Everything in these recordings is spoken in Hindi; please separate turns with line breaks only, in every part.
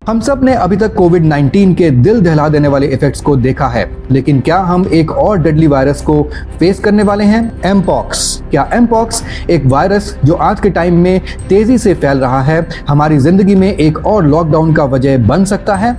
हम सब ने अभी तक कोविड-19 के दिल दहला देने वाले इफेक्ट्स को देखा है, लेकिन क्या हम एक और डेडली वायरस को फेस करने वाले हैं? एमपॉक्स। क्या एमपॉक्स एक वायरस जो आज के टाइम में तेजी से फैल रहा है, हमारी जिंदगी में एक और लॉकडाउन का वजह बन सकता है?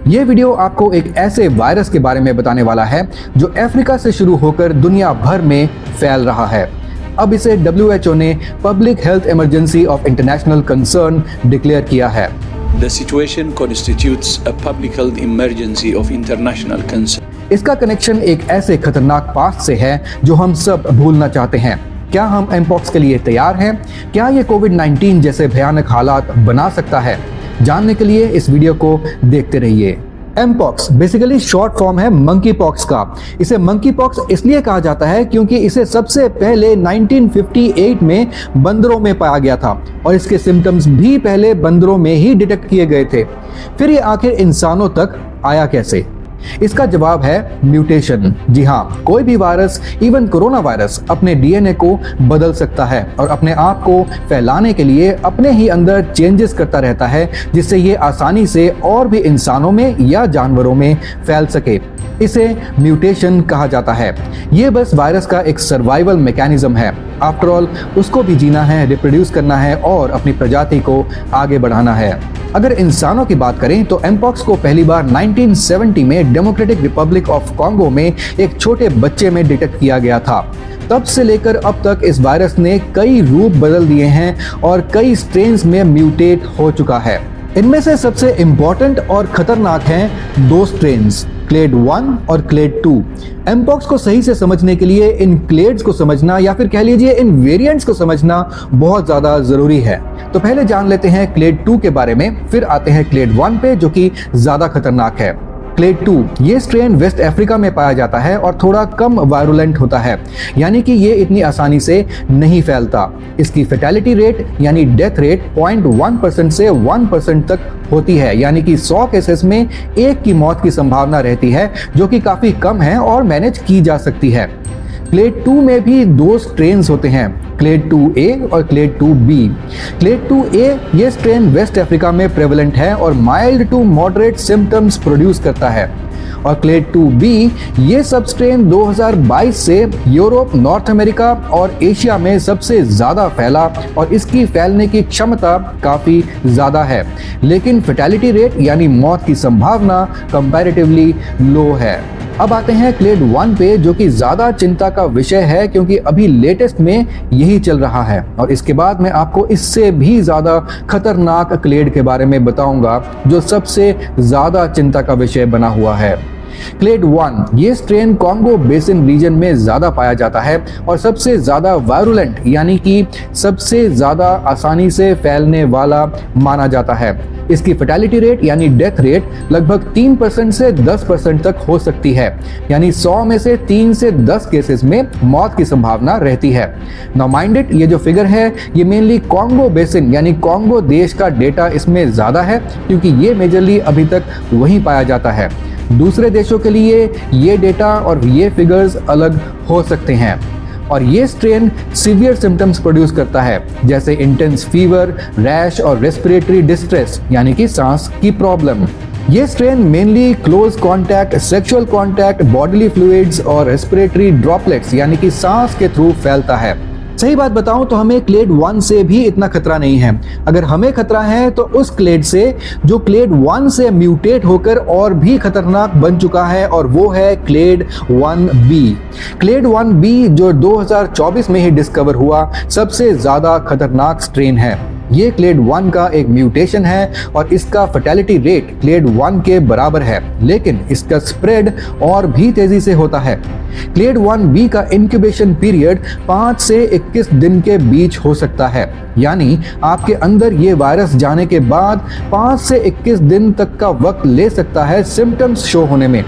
ये वीडियो आपको एक ऐसे वायरस के बारे में बताने वाला है जो अफ्रीका से शुरू होकर दुनिया भर में फैल रहा है। अब इसे WHO ने public health emergency of international concern declare किया है।
The situation constitutes a public health emergency of international concern.
इसका कनेक्शन एक ऐसे खतरनाक पास्ट से है जो हम सब भूलना चाहते हैं। क्या हम एमपॉक्स के लिए तैयार हैं? क्या ये कोविड-19 जैसे भयानक हालात बना सकता है? जानने के लिए इस वीडियो को देखते रहिए। एमपॉक्स बेसिकली शॉर्ट फॉर्म है मंकी पॉक्स का। इसे मंकी पॉक्स इसलिए कहा जाता है क्योंकि इसे सबसे पहले 1958 में बंदरों में पाया गया था और इसके सिम्टम्स भी पहले बंदरों में ही डिटेक्ट किए गए थे। फिर ये आखिर इंसानों तक आया कैसे? इसका जवाब है म्यूटेशन। जी हाँ, कोई भी वायरस, इवन कोरोना वायरस, अपने डीएनए को बदल सकता है और अपने आप को फैलाने के लिए अपने ही अंदर चेंजेस करता रहता है, जिससे ये आसानी से और भी इंसानों में या जानवरों में फैल सके। इसे म्यूटेशन कहा जाता है। ये बस वायरस का एक सर्वाइवल मैकेनिज्म है। आफ्टर ऑल उसको भी जीना है, रिप्रोड्यूस करना है और अपनी प्रजाति को आगे बढ़ाना है। अगर इंसानों की बात करें तो एमपॉक्स को पहली बार 1970 में डेमोक्रेटिक रिपब्लिक ऑफ कॉन्गो में एक छोटे बच्चे में डिटेक्ट किया गया था। तब से लेकर अब तक इस वायरस ने कई रूप बदल दिए हैं और कई स्ट्रेन्स में म्यूटेट हो चुका है। इनमें से सबसे इम्पोर्टेंट और खतरनाक हैं दो स्ट्रेन्स, क्लेड 1 और क्लेड 2। एमपॉक्स को सही से समझने के लिए इन क्लेड्स को समझना या फिर कह लीजिए इन वेरिएंट्स को समझना बहुत ज़्यादा ज़रूरी है। तो पहले जान लेते हैं क्लेड 2 के बारे में, फिर आते हैं क्लेड 1 पे जो कि ज़्यादा खतरनाक है। क्लेड 2 ये स्ट्रेन वेस्ट अफ्रीका में पाया जाता है और थोड़ा कम वायरुलेंट होता है, यानी कि ये इतनी आसानी से नहीं फैलता। इसकी फैटेलिटी रेट यानी डेथ रेट 0.1% से 1% तक होती है, यानी कि 100 केसेस में एक की मौत की संभावना रहती है, जो कि काफ़ी कम है और मैनेज की जा सकती है। क्लेड 2 में भी दो स्ट्रेन्स होते हैं, क्लेड 2A और क्लेड 2B। क्लेड 2A ये स्ट्रेन वेस्ट अफ्रीका में प्रेवलेंट है और mild to moderate symptoms produce करता है, और क्लेड 2B ये सब स्ट्रेन 2022 से यूरोप, नॉर्थ अमेरिका और एशिया में सबसे ज़्यादा फैला और इसकी फैलने की क्षमता काफ़ी ज़्यादा है, लेकिन फैटेलिटी रेट यानी मौत की संभावना कंपैरेटिवली लो है। अब आते हैं क्लेड 1 पे जो कि ज़्यादा चिंता का विषय है क्योंकि अभी लेटेस्ट में यही चल रहा है, और इसके बाद मैं आपको इससे भी ज़्यादा खतरनाक क्लेड के बारे में बताऊंगा जो सबसे ज़्यादा चिंता का विषय बना हुआ है। क्लेड 1 ये स्ट्रेन कॉन्गो बेसिन रीजन में ज़्यादा पाया जाता है और सबसे ज़्यादा वायरुलेंट यानी कि सबसे ज़्यादा आसानी से फैलने वाला माना जाता है। इसकी फैटेलिटी रेट यानी डेथ रेट लगभग 3% से 10% तक हो सकती है, यानी 100 में से 3 से 10 केसेस में मौत की संभावना रहती है। नाउ माइंड इट, ये जो फिगर है ये मेनली कॉन्गो बेसिन यानी कॉन्गो देश का डेटा इसमें ज़्यादा है क्योंकि ये मेजरली अभी तक वहीं पाया जाता है। दूसरे देशों के लिए ये डेटा और ये फिगर्स अलग हो सकते हैं। और ये स्ट्रेन सीवियर सिम्टम्स प्रोड्यूस करता है, जैसे इंटेंस फीवर, रैश और रेस्पिरेटरी डिस्ट्रेस यानी कि सांस की प्रॉब्लम। ये strain mainly close contact, sexual contact, bodily fluids और रेस्पिरेटरी ड्रॉपलेट्स यानी कि सांस के थ्रू फैलता है। सही बात बताऊं तो हमें क्लेड 1 से भी इतना खतरा नहीं है। अगर हमें खतरा है तो उस क्लेड से जो क्लेड 1 से म्यूटेट होकर और भी खतरनाक बन चुका है, और वो है क्लेड 1B। क्लेड 1B जो 2024 में ही डिस्कवर हुआ सबसे ज़्यादा खतरनाक स्ट्रेन है। ये क्लेड 1 का एक म्यूटेशन है और इसका फैटेलिटी रेट क्लेड 1 के बराबर है, लेकिन इसका स्प्रेड और भी तेजी से होता है। क्लेड 1B का इंक्यूबेशन पीरियड 5 से 21 दिन के बीच हो सकता है, यानी आपके अंदर ये वायरस जाने के बाद 5 से 21 दिन तक का वक्त ले सकता है सिम्टम्स शो होने में।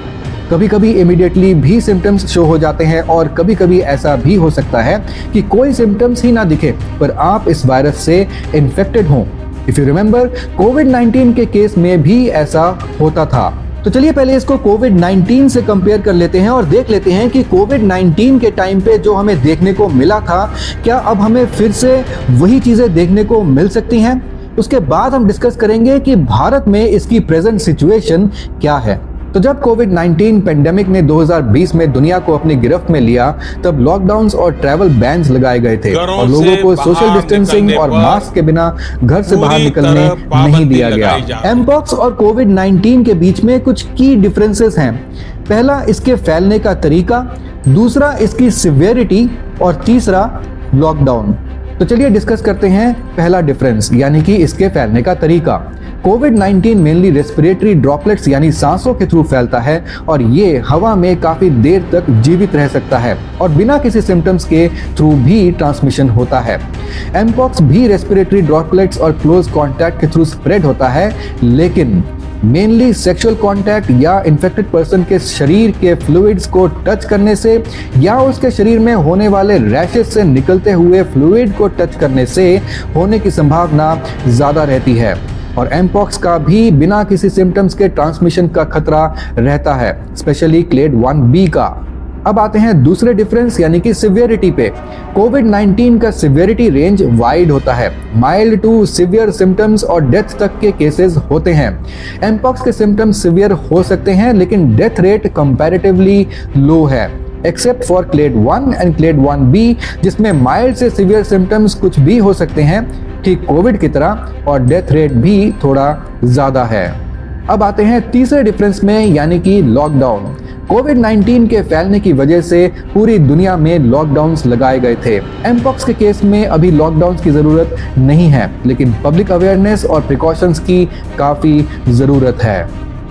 कभी कभी इमीडिएटली भी सिम्टम्स शो हो जाते हैं और कभी कभी ऐसा भी हो सकता है कि कोई सिम्टम्स ही ना दिखे पर आप इस वायरस से इन्फेक्टेड हों। इफ यू रिमेंबर, कोविड-19 के केस में भी ऐसा होता था। तो चलिए पहले इसको कोविड-19 से कंपेयर कर लेते हैं और देख लेते हैं कि कोविड-19 के टाइम पे जो हमें देखने को मिला था, क्या अब हमें फिर से वही चीज़ें देखने को मिल सकती हैं। उसके बाद हम डिस्कस करेंगे कि भारत में इसकी प्रेजेंट सिचुएशन क्या है। तो जब कोविड-19 पेंडेमिक ने 2020 में दुनिया को अपनी गिरफ्त में लिया, तब लॉकडाउन्स और ट्रैवल बैन्स लगाए गए थे और लोगों को सोशल डिस्टेंसिंग और मास्क के बिना घर से बाहर निकलने नहीं दिया गया। एमपॉक्स और कोविड-19 के बीच में कुछ की डिफरेंसेस हैं। पहला, इसके फैलने का तरीका, दूसरा इसकी सिवियरिटी और तीसरा लॉकडाउन। तो चलिए डिस्कस करते हैं पहला डिफरेंस, यानी कि इसके फैलने का तरीका। कोविड-19 मेनली रेस्पिरेटरी ड्रॉपलेट्स यानी सांसों के थ्रू फैलता है और ये हवा में काफी देर तक जीवित रह सकता है और बिना किसी सिम्टम्स के थ्रू भी ट्रांसमिशन होता है। एमपॉक्स भी रेस्पिरेटरी ड्रॉपलेट्स और क्लोज कॉन्टैक्ट के थ्रू स्प्रेड होता है, लेकिन मेनली सेक्सुअल कांटेक्ट या इन्फेक्टेड पर्सन के शरीर के फ्लूइड्स को टच करने से या उसके शरीर में होने वाले रैशेस से निकलते हुए फ्लूइड को टच करने से होने की संभावना ज़्यादा रहती है। और एमपॉक्स का भी बिना किसी सिम्टम्स के ट्रांसमिशन का खतरा रहता है, स्पेशली क्लेड 1B का। अब आते हैं दूसरे डिफरेंस यानी कि सिवियरिटी पे। कोविड-19 का सिवियरिटी रेंज वाइड होता है, माइल्ड टू सिवियर सिम्टम्स और डेथ तक के केसेस होते हैं। एमपॉक्स के सिम्टम्स सिवियर हो सकते हैं, लेकिन डेथ रेट कंपैरेटिवली लो है, except for clade 1 and clade 1B, जिसमें माइल्ड से सिवियर सिम्टम्स कुछ भी हो सकते हैं, ठीक कोविड की तरह, और डेथ रेट भी थोड़ा ज़्यादा है। अब आते हैं तीसरे डिफरेंस में, यानी कि लॉकडाउन। कोविड-19 के फैलने की वजह से पूरी दुनिया में लॉकडाउन्स लगाए गए थे। एमपॉक्स के केस में अभी लॉकडाउन्स की ज़रूरत नहीं है, लेकिन पब्लिक अवेयरनेस और प्रिकॉशंस की काफ़ी ज़रूरत है।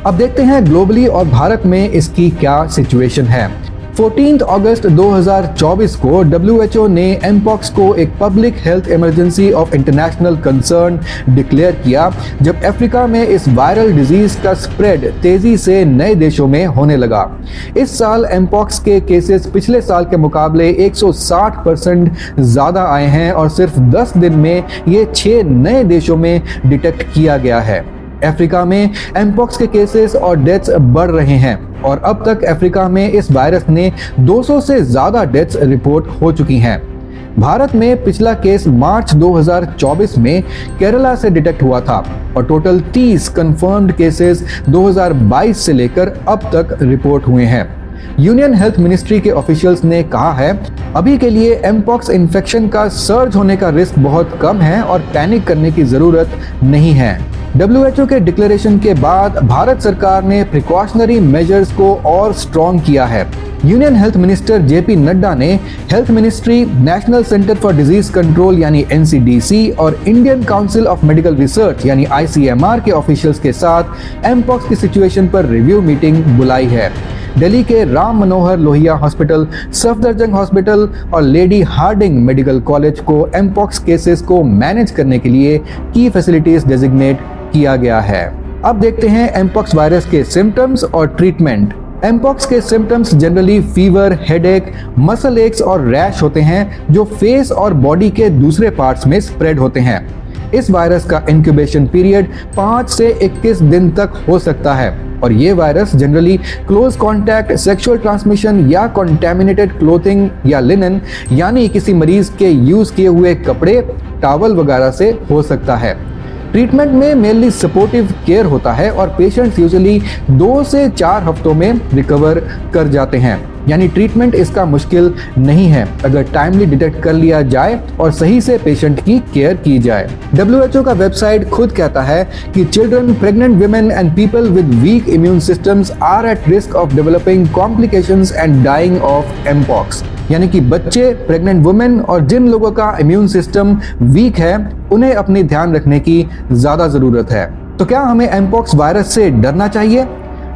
अब देखते हैं ग्लोबली और भारत में इसकी क्या सिचुएशन है। 14 अगस्त 2024 को WHO ने एमपॉक्स को एक public health emergency of international concern declare किया, जब अफ्रीका में इस वायरल डिजीज का स्प्रेड तेजी से नए देशों में होने लगा। इस साल एमपॉक्स के केसेस पिछले साल के मुकाबले 160% ज़्यादा आए हैं और सिर्फ 10 दिन में ये 6 नए देशों में डिटेक्ट किया गया है। अफ्रीका में एमपॉक्स के केसेस और डेथ्स बढ़ रहे हैं और अब तक अफ्रीका में इस वायरस ने 200 से ज़्यादा डेथ्स रिपोर्ट हो चुकी हैं। भारत में पिछला केस मार्च 2024 में केरला से डिटेक्ट हुआ था और टोटल 30 कंफर्म्ड केसेस 2022 से लेकर अब तक रिपोर्ट हुए हैं। यूनियन हेल्थ मिनिस्ट्री के ऑफिशियल्स ने कहा है, अभी के लिए एमपॉक्स इन्फेक्शन का सर्ज होने का रिस्क बहुत कम है और पैनिक करने की ज़रूरत नहीं है। WHO के डिक्लेरेशन के बाद भारत सरकार ने प्रिकॉशनरी मेजर्स को और स्ट्रॉन्ग किया है। Union health minister JP Nadda ने health ministry, national centre for disease control यानी NCDC और Indian council of medical research यानी ICMR के ऑफिशियल्स के साथ एमपॉक्स की सिचुएशन पर रिव्यू मीटिंग बुलाई है। दिल्ली के राम मनोहर लोहिया हॉस्पिटल, सफदरजंग हॉस्पिटल और लेडी हार्डिंग मेडिकल कॉलेज को एमपॉक्स केसेस को मैनेज करने के लिए की फैसिलिटीज डेजिग्नेट किया गया है। अब देखते हैं एमपॉक्स वायरस के सिम्टम्स और ट्रीटमेंट। एमपॉक्स के symptoms generally fever, headache, muscle x और रैश होते हैं, जो फेस और बॉडी के दूसरे पार्ट्स में स्प्रेड होते हैं। इस वायरस का इंक्यूबेशन पीरियड 5 से 21 दिन तक हो सकता है और ये virus generally close contact, sexual transmission या कॉन्टेमिनेटेड क्लोथिंग या लिनन यानी किसी मरीज के यूज किए हुए कपड़े, टॉवल वगैरह से हो सकता है। ट्रीटमेंट में मेनली सपोर्टिव केयर होता है और पेशेंट्स यूजुअली 2 से 4 हफ्तों में रिकवर कर जाते हैं, यानी ट्रीटमेंट इसका मुश्किल नहीं है अगर टाइमली डिटेक्ट कर लिया जाए और सही से पेशेंट की केयर की जाए। WHO का वेबसाइट खुद कहता है कि children, pregnant women and people with weak immune systems are at risk of developing complications and dying of mpox, यानी कि बच्चे, प्रेग्नेंट वुमेन और जिन लोगों का इम्यून सिस्टम वीक है उन्हें अपनी ध्यान रखने की ज़्यादा ज़रूरत है। तो क्या हमें एमपॉक्स वायरस से डरना चाहिए?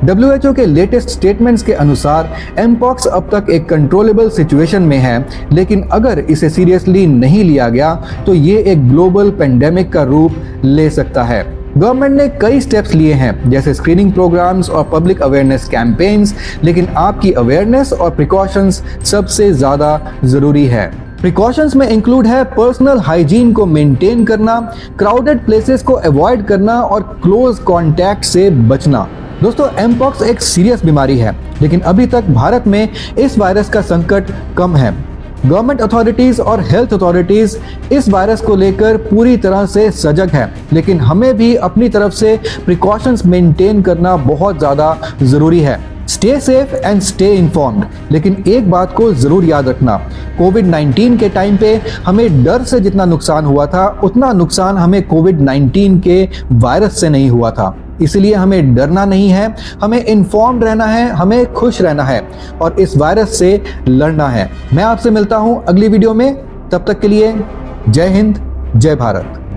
WHO के लेटेस्ट स्टेटमेंट्स के अनुसार एमपॉक्स अब तक एक कंट्रोलेबल सिचुएशन में है, लेकिन अगर इसे सीरियसली नहीं लिया गया तो ये एक ग्लोबल पेंडेमिक का रूप ले सकता है। गवर्नमेंट ने कई स्टेप्स लिए हैं, जैसे स्क्रीनिंग प्रोग्राम्स और पब्लिक अवेयरनेस कैंपेन्स, लेकिन आपकी अवेयरनेस और प्रिकॉशंस सबसे ज़्यादा ज़रूरी है। प्रिकॉशंस में इंक्लूड है पर्सनल हाइजीन को मेंटेन करना, क्राउडेड प्लेसेस को अवॉइड करना और क्लोज कॉन्टैक्ट से बचना। दोस्तों, एमपॉक्स एक सीरियस बीमारी है, लेकिन अभी तक भारत में इस वायरस का संकट कम है। गवर्नमेंट अथॉरिटीज और हेल्थ अथॉरिटीज इस वायरस को लेकर पूरी तरह से सजग है, लेकिन हमें भी अपनी तरफ से प्रिकॉशंस मेंटेन करना बहुत ज़्यादा ज़रूरी है। Stay safe and stay informed. लेकिन एक बात को ज़रूर याद रखना, कोविड-19 के टाइम पे हमें डर से जितना नुकसान हुआ था उतना नुकसान हमें कोविड-19 के वायरस से नहीं हुआ था। इसलिए हमें डरना नहीं है, हमें इन्फॉर्म्ड रहना है, हमें खुश रहना है और इस वायरस से लड़ना है। मैं आपसे मिलता हूं अगली वीडियो में, तब तक के लिए जय हिंद, जय भारत।